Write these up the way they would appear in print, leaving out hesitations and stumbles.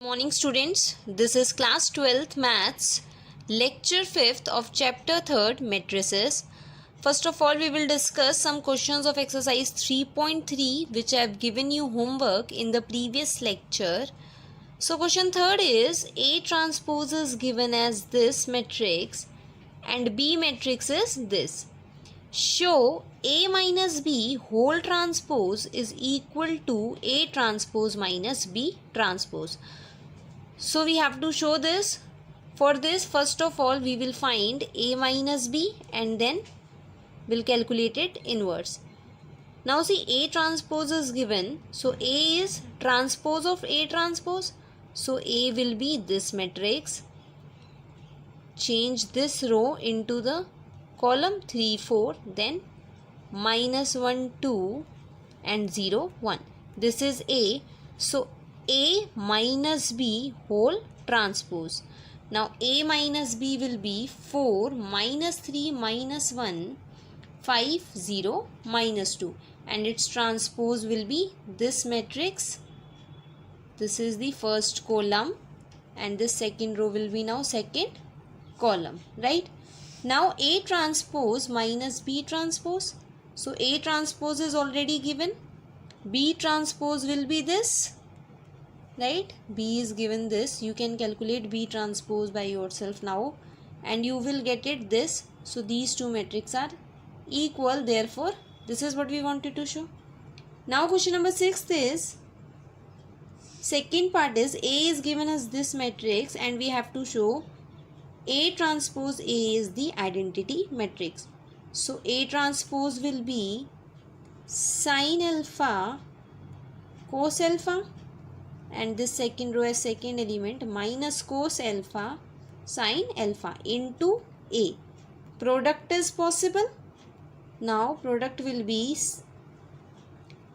Morning students, this is class 12th maths lecture 5th of chapter 3rd matrices. First of all, we will discuss some questions of exercise 3.3 which I have given you homework in the previous lecture. So question 3rd is A transpose is given as this matrix and B matrix is this. Show A minus B whole transpose is equal to A transpose minus B transpose. So we have to show this. For this, first of all, we will find A minus B and then we'll calculate it inverse. Now see, A transpose is given. So A is transpose of A transpose. So A will be this matrix. Change this row into the column 3, 4, then minus 1, 2 and 0, 1. This is A. So A minus B whole transpose. Now A minus B will be 4 minus 3 minus 1, 5, 0, minus 2. And its transpose will be this matrix. This is the first column and this second row will be now second column, right? Now A transpose minus B transpose. So A transpose is already given. B transpose will be this. Right, B is given this. You can calculate B transpose by yourself now and you will get it this. So these two matrices are equal, therefore this is what we wanted to show. Now question number 6 is, second part is A is given as this matrix and we have to show A transpose A is the identity matrix. So A transpose will be sin alpha cos alpha, and this second row as second element minus cos alpha sin alpha into A. Product is possible. Now product will be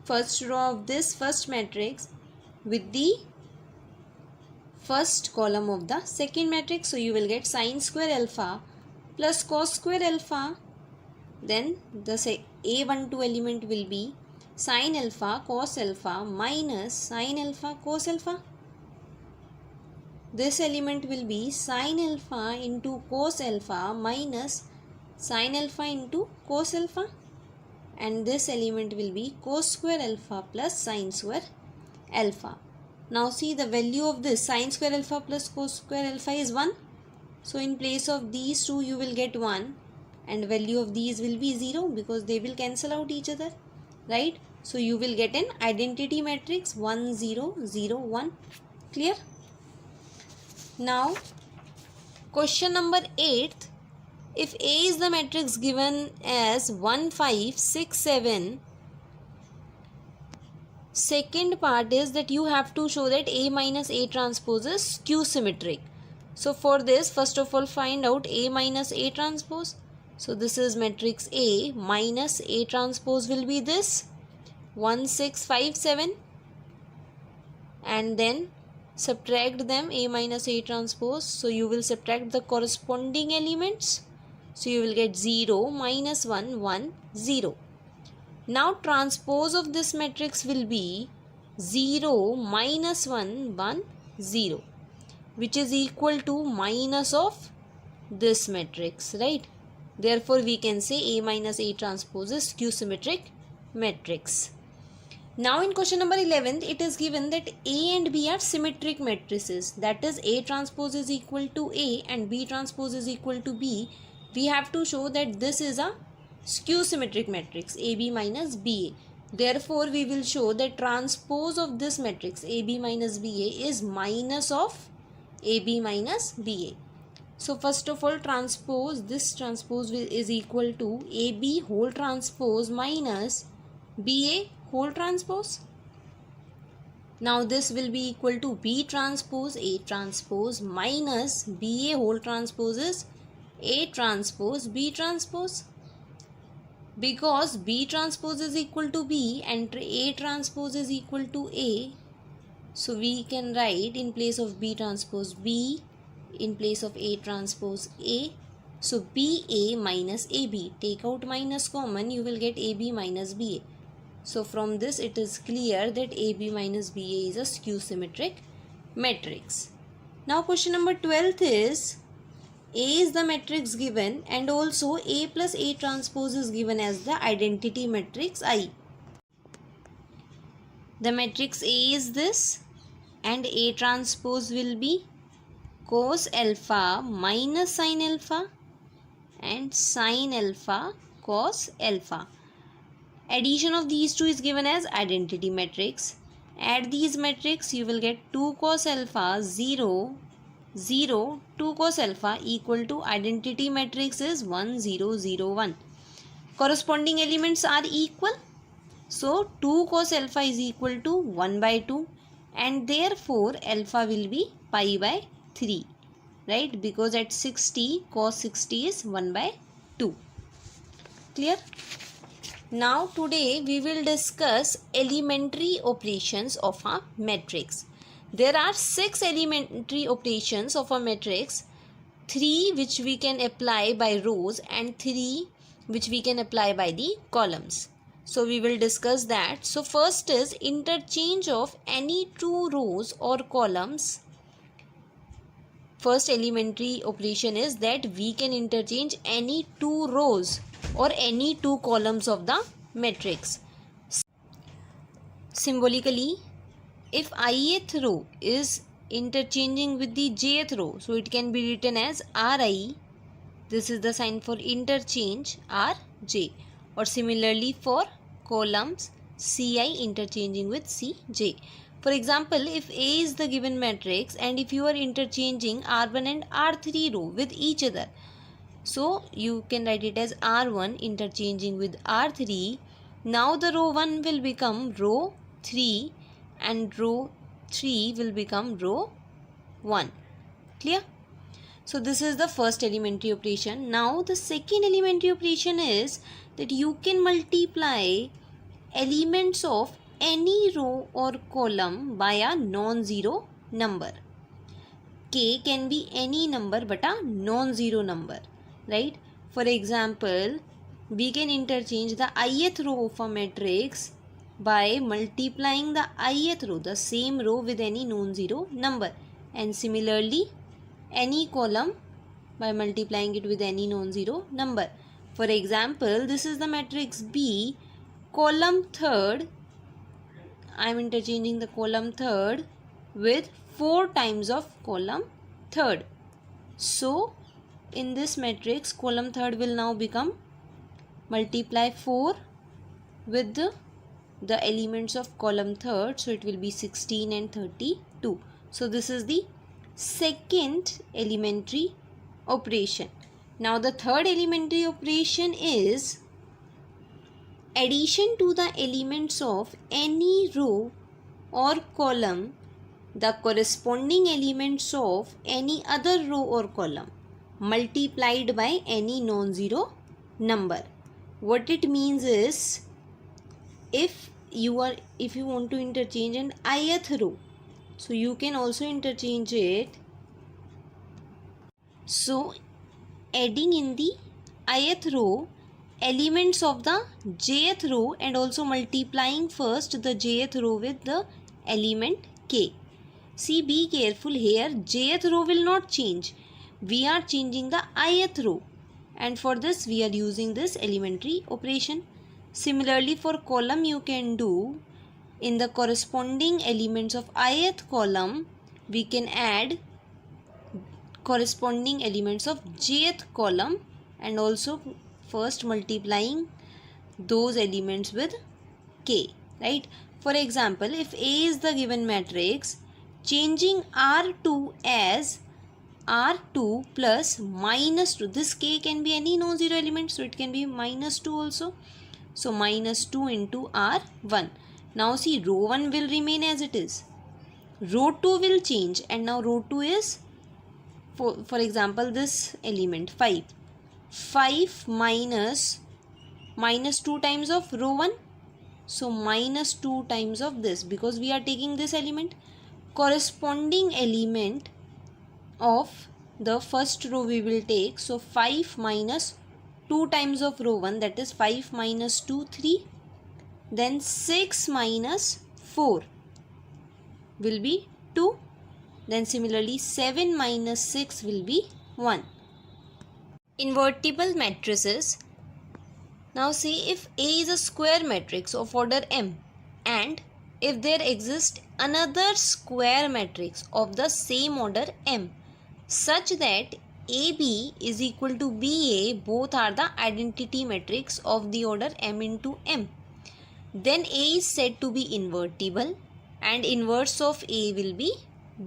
first row of this first matrix with the first column of the second matrix. So you will get sin square alpha plus cos square alpha. Then the A12 element will be sin alpha cos alpha minus sin alpha cos alpha. This element will be sin alpha into cos alpha minus sin alpha into cos alpha. And this element will be cos square alpha plus sin square alpha. Now see, the value of this sin square alpha plus cos square alpha is 1. So in place of these two you will get 1 and value of these will be 0 because they will cancel out each other, right? So you will get an identity matrix 1, 0, 0, 1. Clear? Now question number 8. If A is the matrix given as 1, 5, 6, 7, second part is that you have to show that A minus A transpose is skew symmetric. So for this, first of all, find out A minus A transpose. So this is matrix A minus A transpose will be this 1, 6, 5, 7 and then subtract them A minus A transpose. So you will subtract the corresponding elements. So you will get 0 minus 1, 1, 0. Now transpose of this matrix will be 0 minus 1, 1, 0, which is equal to minus of this matrix, right? Therefore we can say A minus A transpose is skew symmetric matrix. Now in question number 11, it is given that A and B are symmetric matrices. That is, A transpose is equal to A and B transpose is equal to B. We have to show that this is a skew symmetric matrix AB minus BA. Therefore we will show that transpose of this matrix AB minus BA is minus of AB minus BA. So first of all, transpose, this transpose is equal to AB whole transpose minus BA whole transpose. Now this will be equal to B transpose A transpose minus BA whole transpose is A transpose B transpose. Because B transpose is equal to B and A transpose is equal to A, so we can write in place of B transpose B, in place of A transpose A. So BA minus AB, take out minus common, you will get AB minus BA. So from this it is clear that AB minus BA is a skew symmetric matrix. Now question number 12 is A is the matrix given and also A plus A transpose is given as the identity matrix I. The matrix A is this and A transpose will be cos alpha minus sin alpha and sin alpha cos alpha. Addition of these two is given as identity matrix. Add these matrix, you will get 2 cos alpha 0 0 2 cos alpha equal to identity matrix is 1 0 0 1. Corresponding elements are equal. So 2 cos alpha is equal to 1 by 2 and therefore alpha will be pi by 3, right, because at 60 cos 60 is 1 by 2. Clear? Now today we will discuss elementary operations of a matrix. There are 6 elementary operations of a matrix, 3 which we can apply by rows and 3 which we can apply by the columns. So we will discuss that. So first is interchange of any 2 rows or columns. First elementary operation is that we can interchange any 2 rows or any 2 columns of the matrix. Symbolically, if ith row is interchanging with the jth row, so it can be written as Ri. This is the sign for interchange Rj. Or similarly for columns, Ci interchanging with Cj. For example, if A is the given matrix and if you are interchanging R1 and R3 row with each other, so you can write it as R1 interchanging with R3. Now the row 1 will become row 3 and row 3 will become row 1. Clear? So this is the first elementary operation. Now the second elementary operation is that you can multiply elements of any row or column by a non-zero number. K can be any number but a non-zero number, right? For example, we can interchange the ith row of a matrix by multiplying the ith row, the same row, with any non-zero number, and similarly any column by multiplying it with any non-zero number. For example, this is the matrix B, column third. I am interchanging the column third with 4 times of column third. So in this matrix, column third will now become multiply 4 with the elements of column third, so it will be 16 and 32. So this is the second elementary operation. Now the third elementary operation is addition to the elements of any row or column, the corresponding elements of any other row or column multiplied by any non-zero number. What it means is, if you want to interchange an ith row, so you can also interchange it. So adding in the ith row elements of the jth row and also multiplying first the jth row with the element k. See, be careful here, jth row will not change. We are changing the ith row, and for this we are using this elementary operation. Similarly for column, you can do in the corresponding elements of ith column, we can add corresponding elements of jth column and also first multiplying those elements with k, right? For example, if A is the given matrix, changing R2 as R2 plus minus 2. This k can be any non-zero element, so it can be minus 2 also. So minus 2 into R1. Now see, row 1 will remain as it is. Row 2 will change, and now row 2 is, for example, this element 5. 5 minus 2 times of row 1. So minus 2 times of this, because we are taking this element. Corresponding element of the first row we will take. So 5 minus 2 times of row 1, that is 5 minus 2, 3. Then 6 minus 4 will be 2. Then similarly 7 minus 6 will be 1. Invertible matrices. Now see, if A is a square matrix of order m and if there exists another square matrix of the same order m such that AB is equal to BA, both are the identity matrix of the order m into m, then A is said to be invertible and inverse of A will be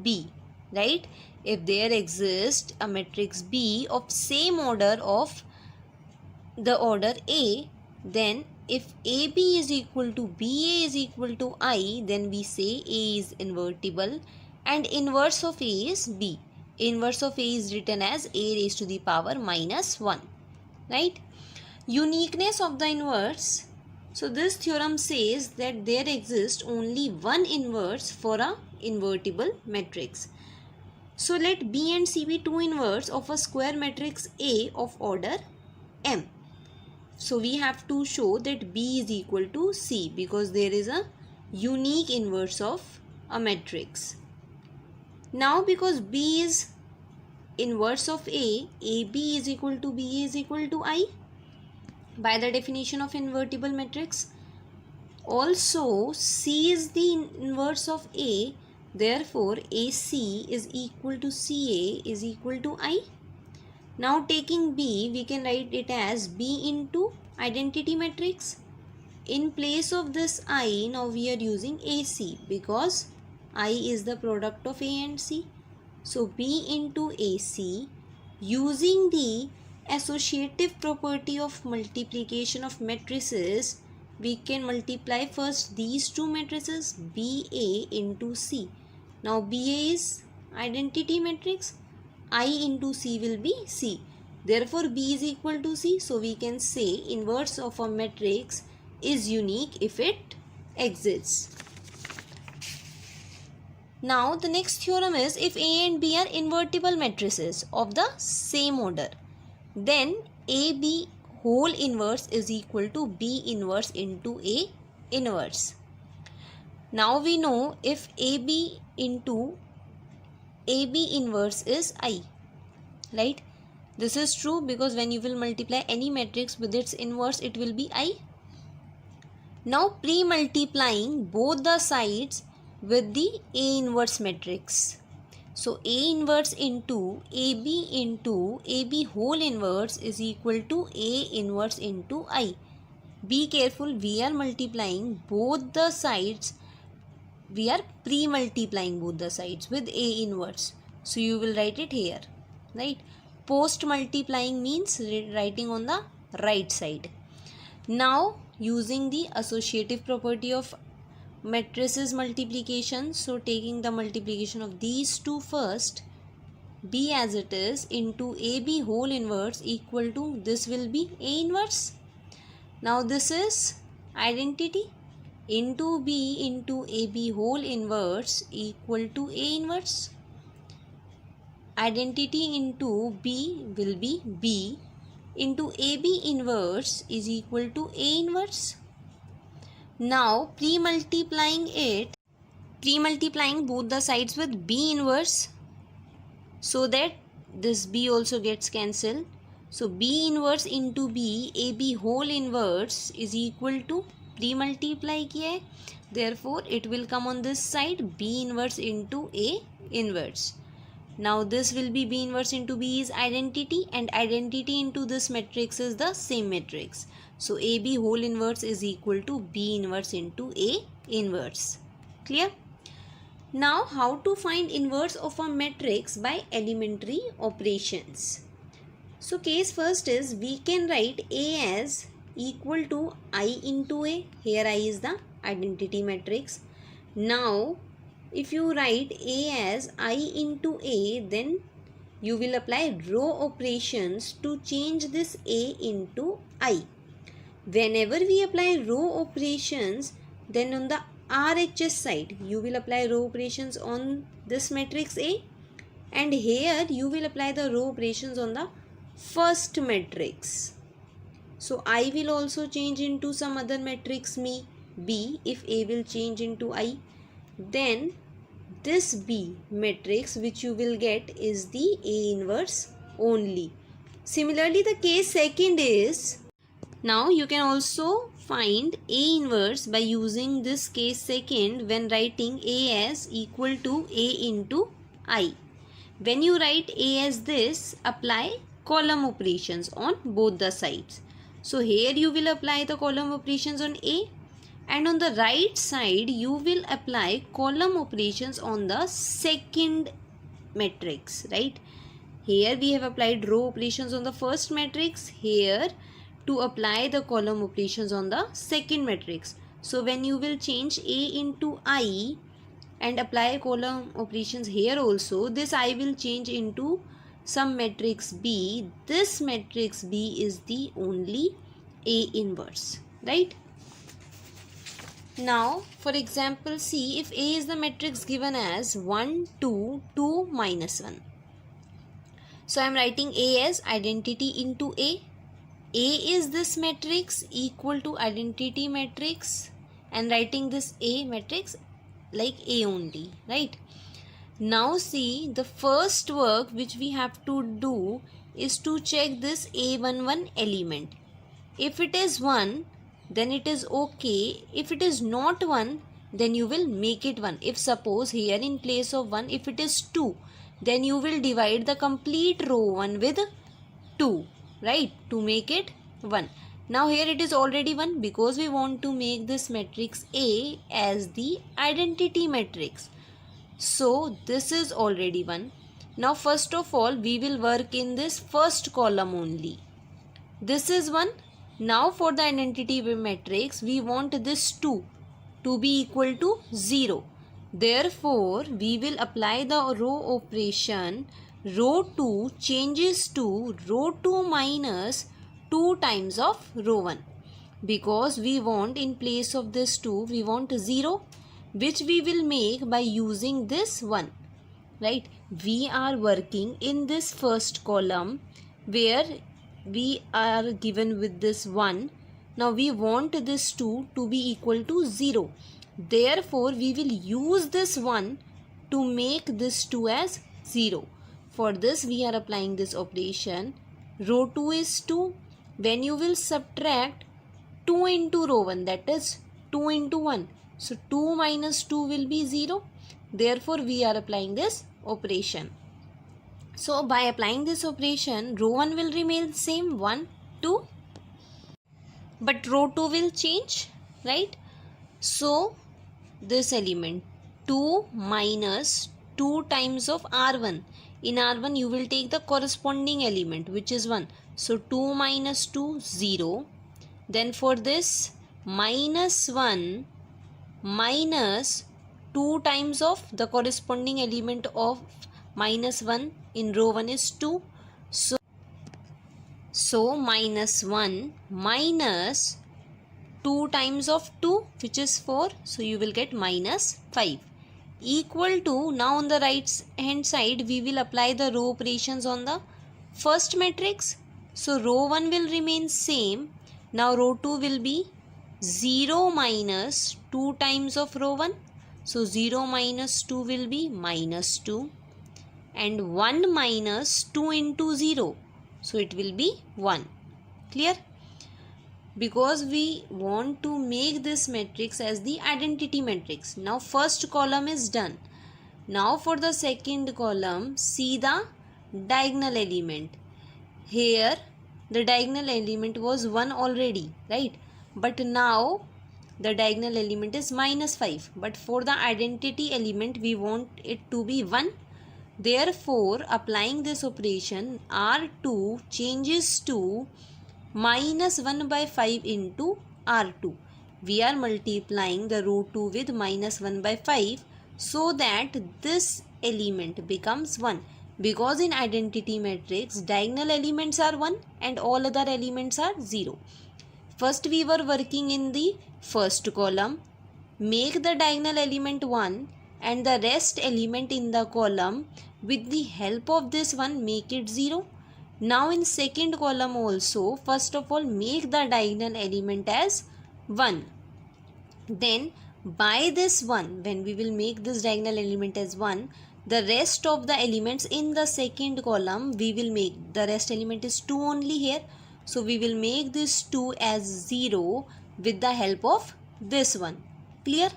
B, right? If there exists a matrix B of same order of the order A, then if AB is equal to BA is equal to I, then we say A is invertible and inverse of A is B. Inverse of A is written as A raised to the power minus 1, right? Uniqueness of the inverse. So this theorem says that there exists only one inverse for a invertible matrix. So let B and C be two inverse of a square matrix A of order m. So we have to show that B is equal to C because there is a unique inverse of a matrix. Now because B is inverse of A, AB is equal to BA is equal to I by the definition of invertible matrix. Also C is the inverse of A, therefore AC is equal to CA is equal to I. Now taking B, we can write it as B into identity matrix. In place of this I, now we are using AC because I is the product of A and C. So B into AC, using the associative property of multiplication of matrices, we can multiply first these two matrices BA into C. Now BA is identity matrix, I into C will be C. Therefore B is equal to C. So we can say inverse of a matrix is unique if it exists. Now the next theorem is, if A and B are invertible matrices of the same order, then AB whole inverse is equal to B inverse into A inverse. Now we know if AB into AB inverse is I, right? This is true because when you will multiply any matrix with its inverse, it will be I. Now pre-multiplying both the sides with the A inverse matrix. So A inverse into AB whole inverse is equal to A inverse into I. Be careful, we are multiplying both the sides. We are pre-multiplying both the sides with A inverse. So you will write it here, right? Post multiplying means writing on the right side. Now using the associative property of matrices multiplication, so taking the multiplication of these two first, B as it is into AB whole inverse equal to, this will be A inverse. Now this is identity into B into AB whole inverse equal to A inverse. Identity into B will be B into AB inverse is equal to A inverse. Now pre-multiplying both the sides with B inverse so that this B also gets cancelled. So B inverse into B, AB whole inverse is equal to, pre-multiply किया है, therefore it will come on this side B inverse into A inverse. Now this will be B inverse into B is identity, and identity into this matrix is the same matrix. So AB whole inverse is equal to B inverse into A inverse. Clear? Now how to find inverse of a matrix by elementary operations. So case first is, we can write A as equal to I into A. Here I is the identity matrix. Now if you write A as I into A, then you will apply row operations to change this A into I. Whenever we apply row operations, then on the RHS side you will apply row operations on this matrix A, and here you will apply the row operations on the first matrix. So I will also change into some other matrix B if A will change into I. Then this B matrix which you will get is the A inverse only. Similarly, the case second is, now you can also find A inverse by using this case second when writing A as equal to A into I. When you write A as this, apply column operations on both the sides. So here you will apply the column operations on A, and on the right side you will apply column operations on the second matrix, right? Here we have applied row operations on the first matrix, here to apply the column operations on the second matrix. So when you will change A into I and apply column operations here also, this I will change into some matrix B. This matrix B is the only A inverse, right? Now for example, see if A is the matrix given as 1, 2, 2, minus 1. So I am writing A as identity into A. A is this matrix equal to identity matrix, and writing this A matrix like A only, right? Now see, the first work which we have to do is to check this A11 element. If it is 1, then it is okay. If it is not 1, then you will make it 1. If suppose here in place of 1, if it is 2, then you will divide the complete row 1 with 2, right, to make it 1. Now here it is already 1 because we want to make this matrix A as the identity matrix. So this is already 1. Now first of all we will work in this first column only. This is 1. Now for the identity matrix we want this 2 to be equal to 0. Therefore we will apply the row operation. Row 2 changes to row 2 minus 2 times of row 1, because we want in place of this 2 we want 0, which we will make by using this 1, right? We are working in this first column where we are given with this 1. Now we want this 2 to be equal to 0. Therefore we will use this 1 to make this 2 as 0. For this we are applying this operation. Row 2 is 2. When you will subtract 2 into row 1, that is 2 into 1. So 2 minus 2 will be 0. Therefore we are applying this operation. So by applying this operation, row 1 will remain same, 1, 2. But row 2 will change, right? So this element 2 minus 2 times of R1. In R1 you will take the corresponding element which is 1. So 2 minus 2, 0. Then for this minus 1 minus 2 times of the corresponding element of minus 1 in row 1 is 2. So minus 1 minus 2 times of 2 which is 4. So you will get minus 5 equal to, now on the right hand side we will apply the row operations on the first matrix. So row 1 will remain same. Now row 2 will be 0 minus 2 times of row 1. So 0 minus 2 will be minus 2, and 1 minus 2 into 0. So it will be 1. Clear? Because we want to make this matrix as the identity matrix. Now first column is done. Now for the second column, see the diagonal element. Here the diagonal element was 1 already, right? But now the diagonal element is minus 5. But for the identity element we want it to be 1. Therefore applying this operation, R2 changes to minus 1 by 5 into R2. We are multiplying the row 2 with minus 1 by 5 so that this element becomes 1. Because in identity matrix diagonal elements are 1 and all other elements are 0. First we were working in the first column. Make the diagonal element 1 and the rest element in the column, with the help of this 1 make it 0. Now in second column also, first of all make the diagonal element as 1. Then by this 1, when we will make this diagonal element as 1, the rest of the elements in the second column we will make, the rest element is 2 only here. So we will make this 2 as 0 with the help of this one. Clear?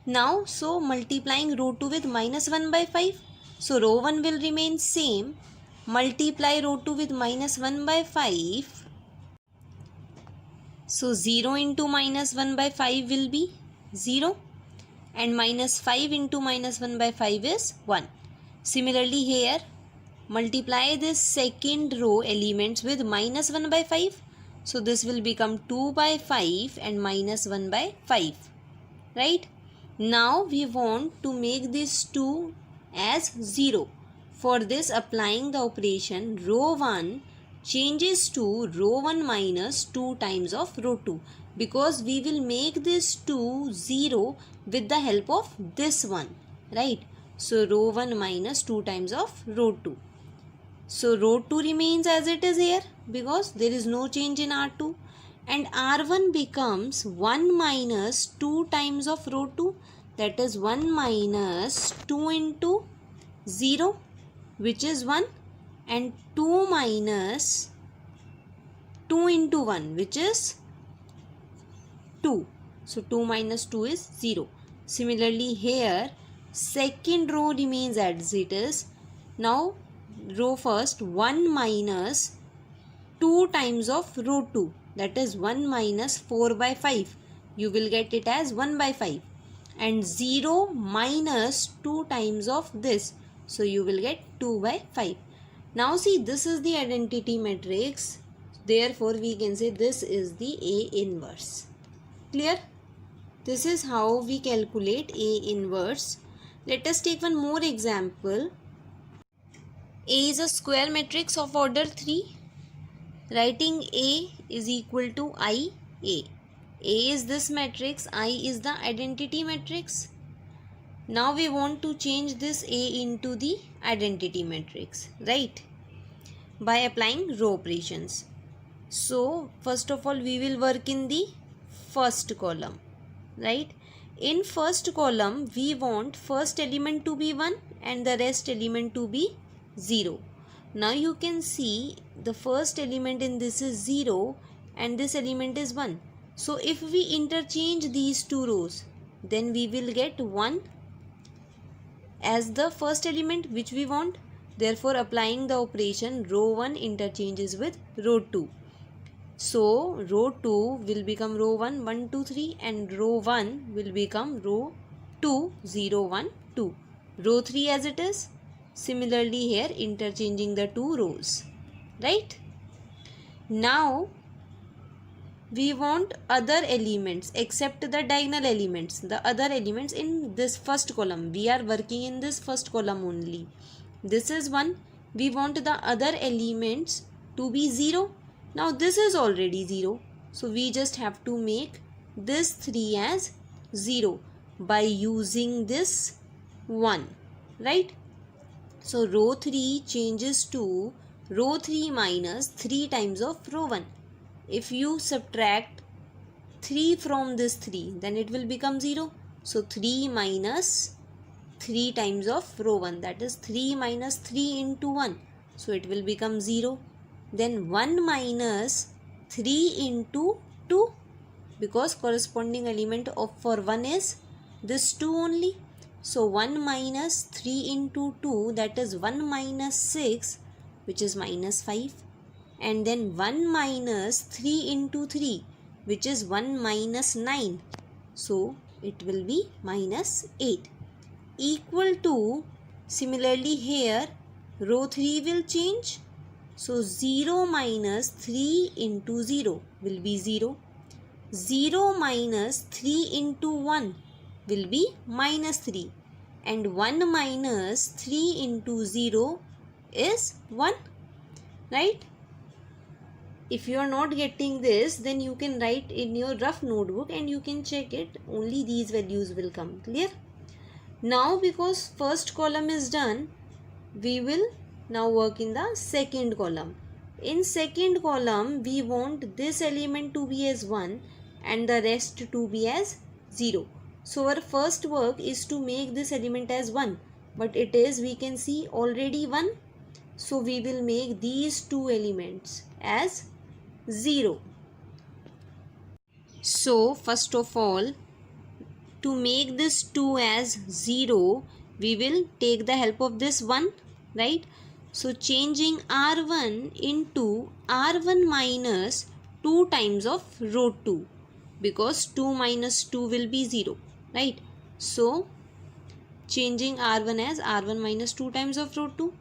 Now, so multiplying row 2 with minus 1 by 5. So row 1 will remain same. Multiply row 2 with minus 1 by 5. So 0 into minus 1 by 5 will be 0. And minus 5 into minus 1 by 5 is 1. Similarly here, multiply this second row elements with minus 1 by 5. So this will become 2 by 5 and minus 1 by 5. Right? Now we want to make this 2 as 0. For this, applying the operation, row 1 changes to row 1 minus 2 times of row 2. Because we will make this 2 0 with the help of this one, right? So row 1 minus 2 times of row 2. So row 2 remains as it is here because there is no change in R2, and R1 becomes 1 minus 2 times of row 2, that is 1 minus 2 into 0, which is 1, and 2 minus 2 into 1, which is 2. So 2 minus 2 is 0. Similarly here, second row remains as it is. Now row first, 1 minus 2 times of row 2, that is 1 minus 4 by 5. You will get it as 1 by 5. And 0 minus 2 times of this. So you will get 2 by 5. Now see, this is the identity matrix. Therefore we can say this is the A inverse. Clear? This is how we calculate A inverse. Let us take one more example. A is a square matrix of order 3. Writing A is equal to I A. A is this matrix, I is the identity matrix. Now we want to change this A into the identity matrix, right? By applying row operations. So first of all we will work in the first column, right? In first column we want first element to be 1 and the rest element to be 0. Now you can see the first element in this is 0 and this element is 1. So if we interchange these two rows, then we will get 1 as the first element which we want. Therefore applying the operation, row 1 interchanges with row 2. So row 2 will become row 1, 1, 2, 3, and row 1 will become row 2, 0, 1, 2. Row 3 as it is. Similarly here interchanging the two rows, right? Now we want other elements except the diagonal elements, the other elements in this first column. We are working in this first column only. This is 1. We want the other elements to be 0. Now this is already 0. So we just have to make this 3 as 0 by using this 1, right? So row 3 changes to row 3 minus 3 times of row 1. If you subtract 3 from this 3, then it will become 0. So 3 minus 3 times of row 1, that is 3 minus 3 into 1. So it will become 0. Then 1 minus 3 into 2, because corresponding element of for 1 is this 2 only. So 1 minus 3 into 2, that is 1 minus 6, which is minus 5. And then 1 minus 3 into 3, which is 1 minus 9. So it will be minus 8. Equal to, similarly here, row 3 will change. So 0 minus 3 into 0 will be 0. 0 minus 3 into 1 will be minus 3. And 1 minus 3 into 0 is 1, right? If you are not getting this, then you can write in your rough notebook and you can check it. Only these values will come. Clear? Now because first column is done, we will now work in the second column. In second column, we want this element to be as 1 and the rest to be as 0. So our first work is to make this element as 1, but it is, we can see, already 1. So we will make these two elements as 0. So first of all, to make this 2 as 0, we will take the help of this 1, right? So changing R1 into R1 minus 2 times of row 2, because 2 minus 2 will be 0, right? So changing R1 as R1 minus 2 times of row 2.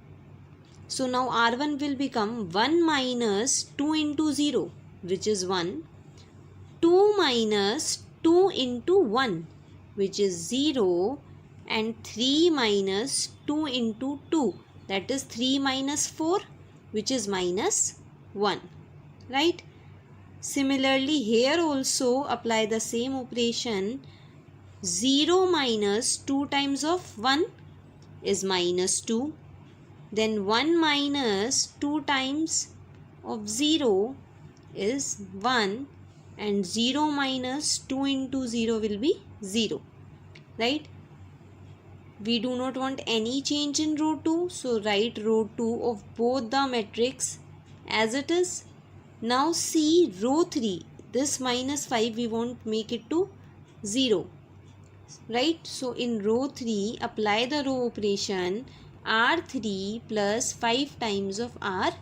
So now R1 will become 1 minus 2 into 0, which is 1. 2 minus 2 into 1, which is 0. And 3 minus 2 into 2, that is 3 minus 4, which is minus 1. Right? Similarly, here also apply the same operation. 0 minus 2 times of 1 is minus 2. Then 1 minus 2 times of 0 is 1. And 0 minus 2 into 0 will be 0. Right? We do not want any change in row 2. So write row 2 of both the matrix as it is. Now see row 3. This minus 5 we want make it to 0. Right? So in row 3 apply the row operation R3 plus 5 times of R2.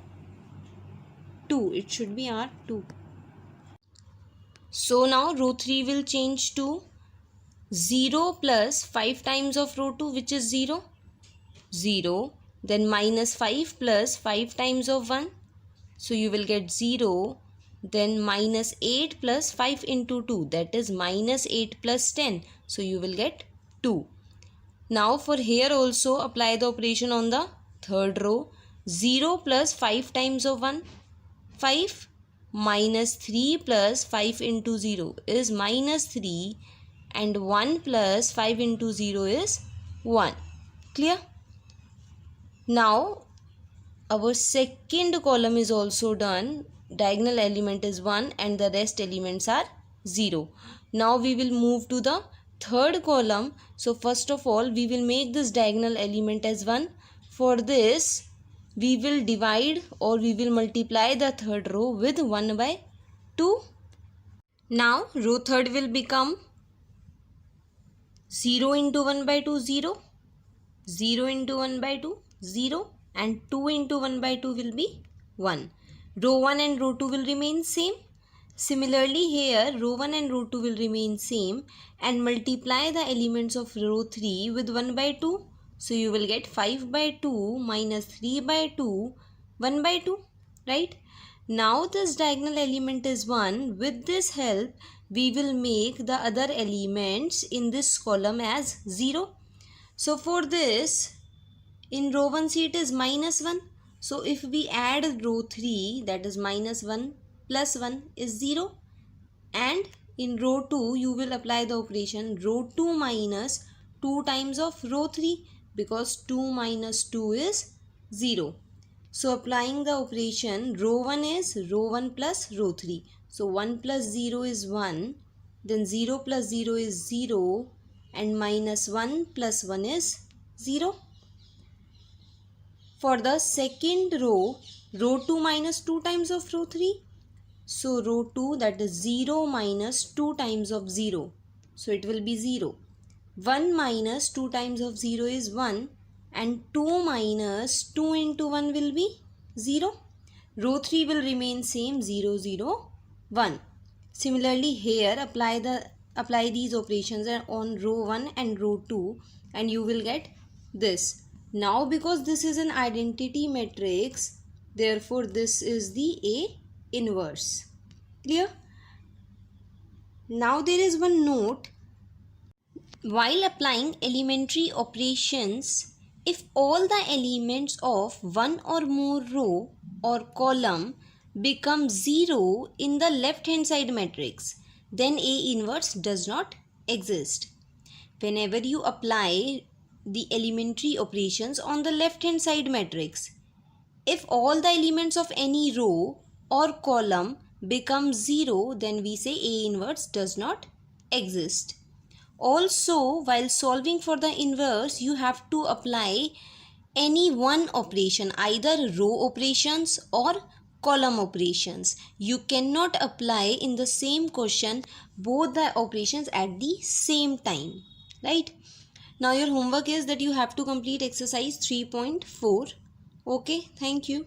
It should be R2. So now row 3 will change to 0 plus 5 times of row 2, which is 0. 0. Then minus 5 plus 5 times of 1. So you will get 0. Then minus 8 plus 5 into 2, that is minus 8 plus 10. So you will get 2. Now for here also apply the operation on the third row. 0 plus 5 times of 1, 5. Minus 3 plus 5 into 0 is minus 3. And 1 plus 5 into 0 is 1. Clear? Now our second column is also done. Diagonal element is 1 and the rest elements are 0. Now we will move to the third column. So first of all we will make this diagonal element as 1. For this we will divide or we will multiply the third row with 1 by 2. Now row third will become 0 into 1 by 2, 0. 0 into 1 by 2, 0. And 2 into 1 by 2 will be 1. Row 1 and row 2 will remain same. Similarly here row 1 and row 2 will remain same and multiply the elements of row 3 with 1 by 2. So you will get 5 by 2 minus 3 by 2, 1 by 2. Right? Now this diagonal element is 1. With this help we will make the other elements in this column as 0. So for this, in row 1 see it is minus 1. So if we add row 3, that is minus 1 plus 1 is 0. And in row 2 you will apply the operation row 2 minus 2 times of row 3, because 2 minus 2 is 0. So applying the operation row 1 is row 1 plus row 3. So 1 plus 0 is 1. Then 0 plus 0 is 0. And minus 1 plus 1 is 0. For the second row, row 2 minus 2 times of row 3. So row 2, that is 0 minus 2 times of 0. So it will be 0. 1 minus 2 times of 0 is 1. And 2 minus 2 into 1 will be 0. Row 3 will remain same, 0, 0, 1. Similarly here apply these operations on row 1 and row 2 and you will get this. Now because this is an identity matrix, therefore this is the A inverse. Clear? Now there is one note. While applying elementary operations, if all the elements of one or more row or column become 0 in the left hand side matrix, then A inverse does not exist. Whenever you apply the elementary operations on the left hand side matrix, if all the elements of any row or column become 0, then we say A inverse does not exist. Also, while solving for the inverse, you have to apply any one operation, either row operations or column operations. You cannot apply in the same question both the operations at the same time, right? Now your homework is that you have to complete exercise 3.4. Okay, thank you.